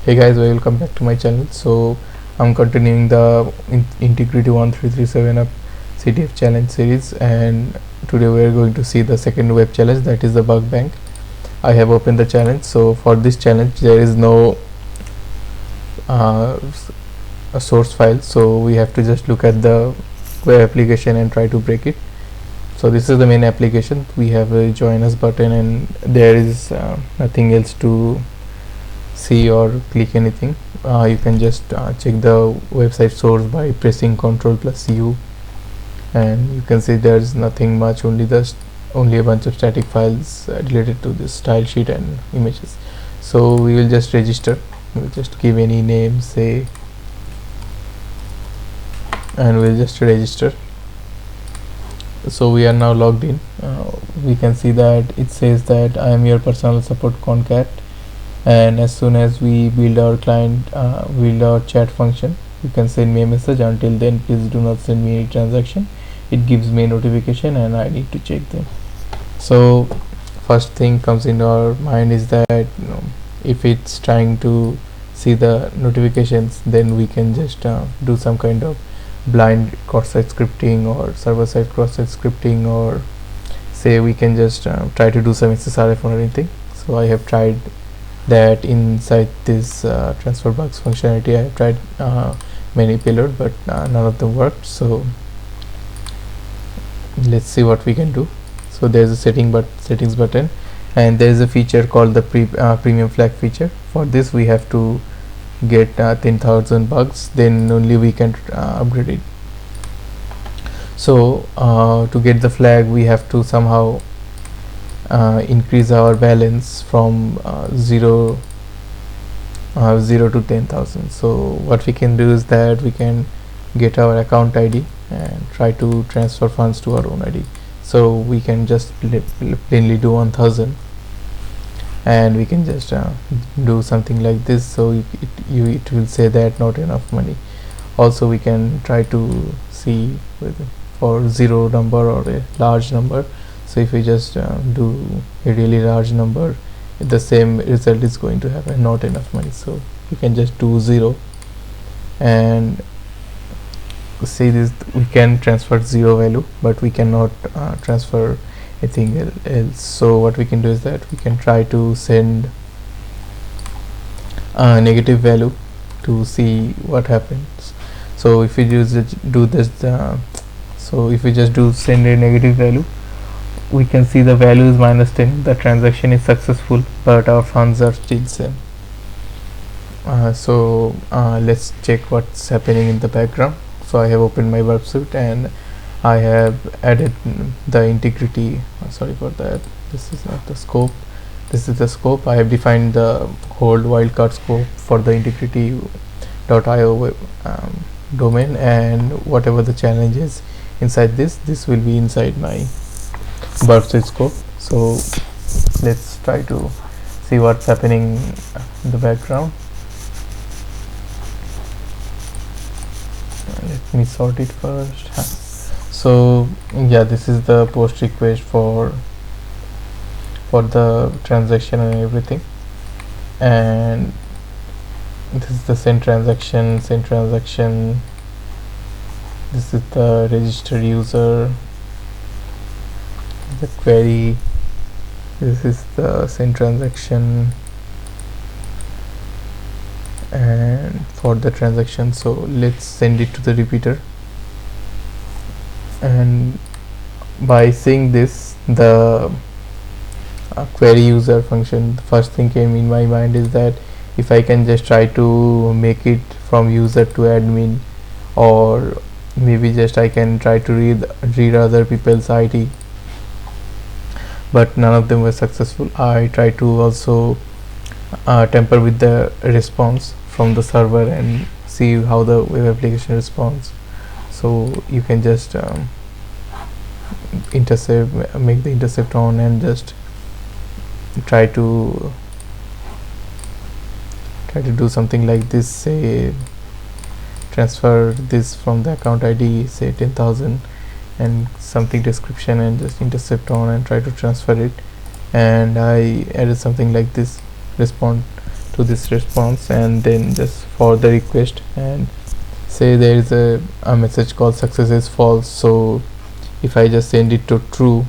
Hey guys, welcome back to my channel. So I'm continuing the Intigriti 1337UP CTF challenge series, and today we are going to see the second web challenge, that is the bug bank. I have opened the challenge. So for this challenge there is no a source file, so we have to just look at the web application and try to break it. So this is the main application. We have a join us button, and there is nothing else to see or click anything. You can just check the website source by pressing Ctrl+U, and you can see there is nothing much, only a bunch of static files related to this style sheet and images. So we will just register. We'll just give any name, say, and we'll just register. So we are now logged in. We can see that it says that I am your personal support contact, and as soon as we build our build our chat function, you can send me a message. Until then, please do not send me any transaction. It gives me a notification and I need to check them. So first thing comes in our mind is that if it's trying to see the notifications, then we can just do some kind of blind cross-site scripting or server-side cross-site scripting, or say we can just try to do some SSRF or anything. So I have tried that inside this transfer bugs functionality. I have tried many payload, but none of them worked. So let's see what we can do. So there's a settings button, and there is a feature called the premium flag feature. For this we have to get 10,000 bugs, then only we can upgrade it. So to get the flag, we have to somehow increase our balance from 0 to 10,000. So what we can do is that we can get our account ID and try to transfer funds to our own ID. So we can just plainly do 1000, and we can just do something like this. So it will say that not enough money. Also we can try to see for zero number or a large number. So if we just do a really large number, the same result is going to have not enough money. So we can just do 0, and see this, we can transfer 0 value, but we cannot transfer anything else. So what we can do is that we can try to send a negative value to see what happens. So if we do this, so if we just do send a negative value, we can see the value is -10. The transaction is successful, but our funds are still same. So let's check what's happening in the background. So I have opened my website and I have added the integrity. Sorry for that. This is not the scope. This is the scope. I have defined the hold wildcard scope for the intigriti.io domain, and whatever the challenge is inside this will be inside my website scope. So let's try to see what's happening in the background. Let me sort it first. So yeah, this is the post request for the transaction and everything, and this is the send transaction. This is the registered user, the query. This is the send transaction, and for the transaction, so let's send it to the repeater. And by saying this, the query user function, the first thing came in my mind is that if I can just try to make it from user to admin, or maybe just I can try to read other people's ID, but none of them were successful. I tried to also tamper with the response from the server and see how the web application responds. So you can just make the intercept on, and just try to do something like this. Say transfer this from the account ID, say 10,000, and something description, and just intercept on and try to transfer it. And I added something like this: respond to this response, and then just for the request, and say there is a message called success is false. So if I just send it to true,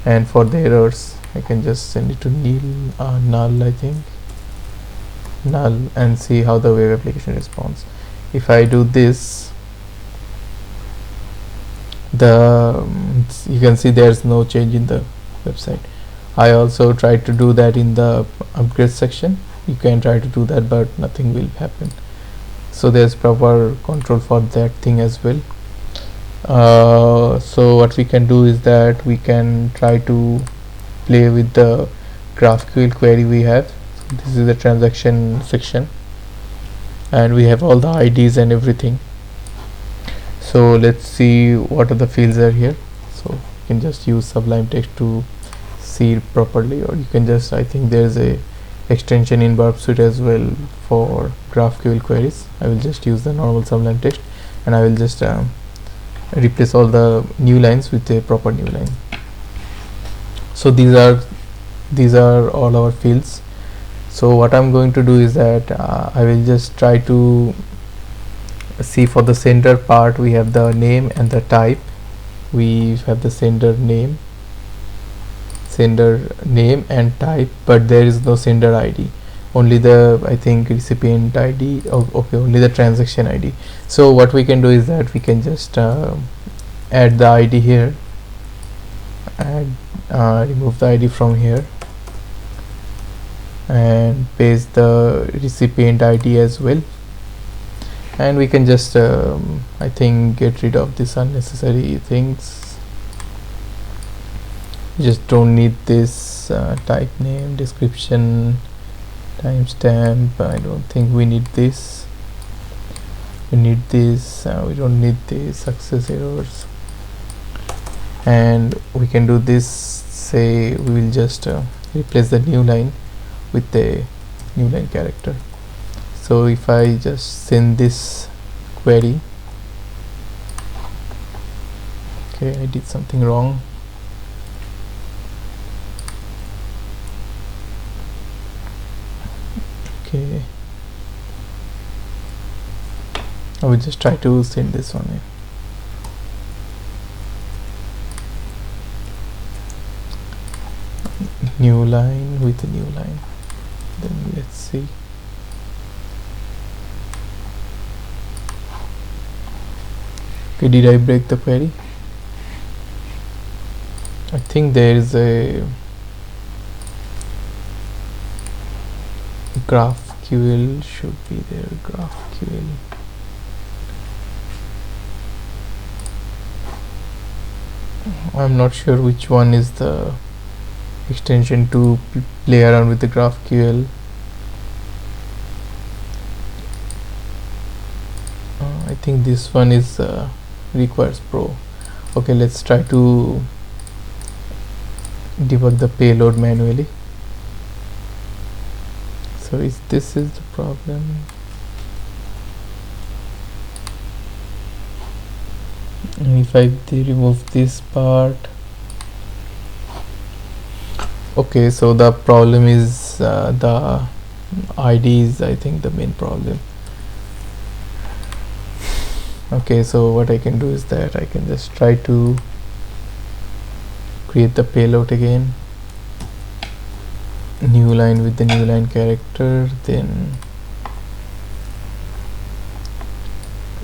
and for the errors I can just send it to null, I think null, and see how the web application responds. If I do this, you can see there's no change in the website. I also tried to do that in the upgrade section. You can try to do that, but nothing will happen. So there's proper control for that thing as well. So what we can do is that we can try to play with the GraphQL query we have. So this is the transaction section, and we have all the IDs and everything. So let's see what are the fields are here. So you can just use Sublime Text to see it properly, or you can just, I think there's a extension in Burp Suite as well for GraphQL queries. I will just use the normal Sublime Text, and I will just replace all the new lines with a proper new line. So these are all our fields. So what I'm going to do is that I will just try to see for the sender part. We have the name and the type. We have the sender name and type, but there is no sender ID, only the, I think, recipient ID. Okay, only the transaction ID. So what we can do is that we can just add the ID here, and remove the ID from here, and paste the recipient ID as well, and we can just I think get rid of this unnecessary things. Just don't need this type name, description, timestamp. I don't think we need this. We need this. We don't need the success errors. And we can do this. Say we will just replace the new line with the new line character. So if I just send this query, okay, I did something wrong. Okay, I will just try to send this one in. New line with a new line. Then let's see. Okay, did I break the query? I think there is a GraphQL should be there. GraphQL. I'm not sure which one is the extension to play around with the GraphQL. I think this one is requires Pro. Okay, let's try to debug the payload manually. So this is the problem. And if I remove this part, okay, so the problem is the ID is, I think, the main problem. Okay, so what I can do is that I can just try to create the payload again, new line with the new line character, then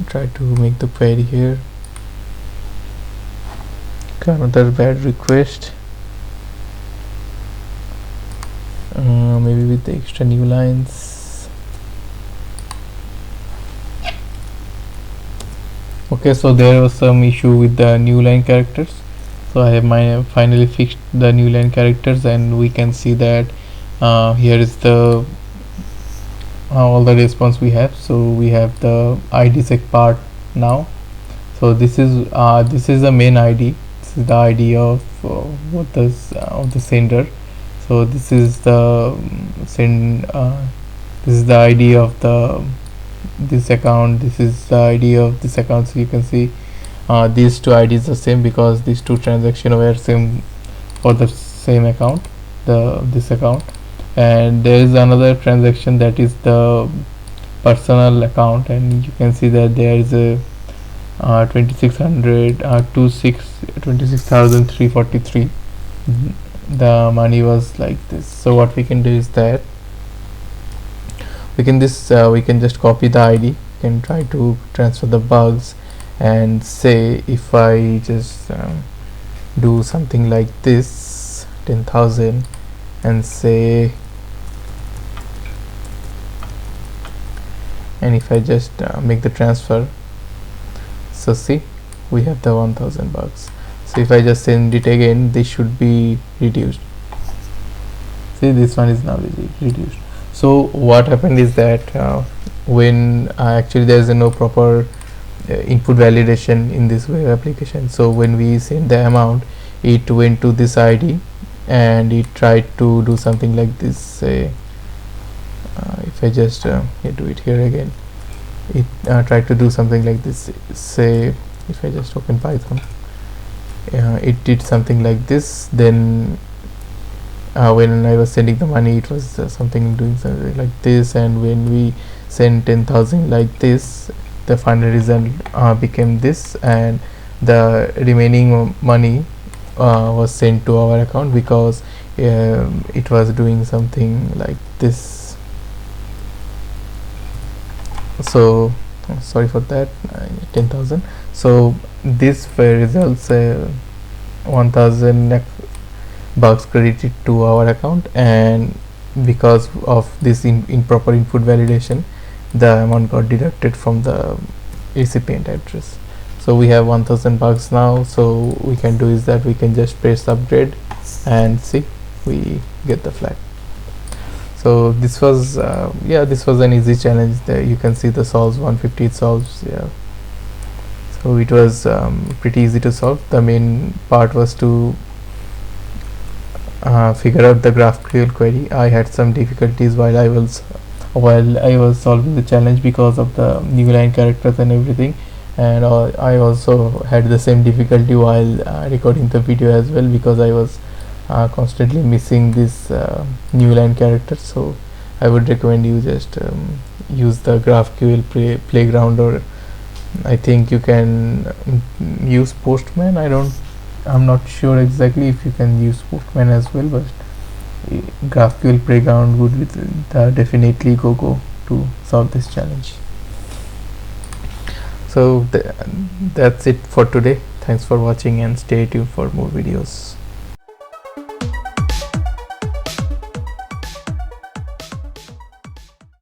try to make the query here. Okay, another bad request, maybe with the extra new lines. Okay, so there was some issue with the new line characters. So I have finally fixed the new line characters, and we can see that here is the all the response we have. So we have the ID sec part now. So this is the main ID. This is the ID of of the sender. So this is the this is the ID of this account. This is the ID of this account. So you can see these two IDs are same because these two transactions were same for the same account, this account. and there is another transaction, that is the personal account, and you can see that there is a 2600 26,343. The money was like this. So what we can do is that we can just copy the ID, we can try to transfer the bugs, and say if I just do something like this, 10,000, and say, and if I just make the transfer, so see, we have the 1000 bucks. So if I just send it again, this should be reduced. See, this one is now reduced. So what happened is that when actually there is no proper input validation in this web application, so when we send the amount, it went to this ID and it tried to do something like this. Say if I just do it here again, it tried to do something like this. Say if I just open Python, it did something like this. Then when I was sending the money, it was something doing something like this, and when we send 10,000 like this, the final result became this, and the remaining money was sent to our account because it was doing something like this. So sorry for that, 10,000. So this results 1,000 bucks credited to our account, and because of this improper input validation, the amount got deducted from the recipient address. So we have 1000 bucks now. So we can do is that we can just press upgrade and see, we get the flag. So this was this was an easy challenge. There you can see the solves, 150 solves. So it was pretty easy to solve. The main part was to figure out the GraphQL query. I had some difficulties while I was solving the challenge because of the new line characters and everything, and I also had the same difficulty while recording the video as well, because I was constantly missing this new line characters. So I would recommend you just use the GraphQL playground, or I think you can use Postman. I'm not sure exactly if you can use Postman as well, but GraphQL playground would be definitely go to solve this challenge. So that's it for today. Thanks for watching, and stay tuned for more videos.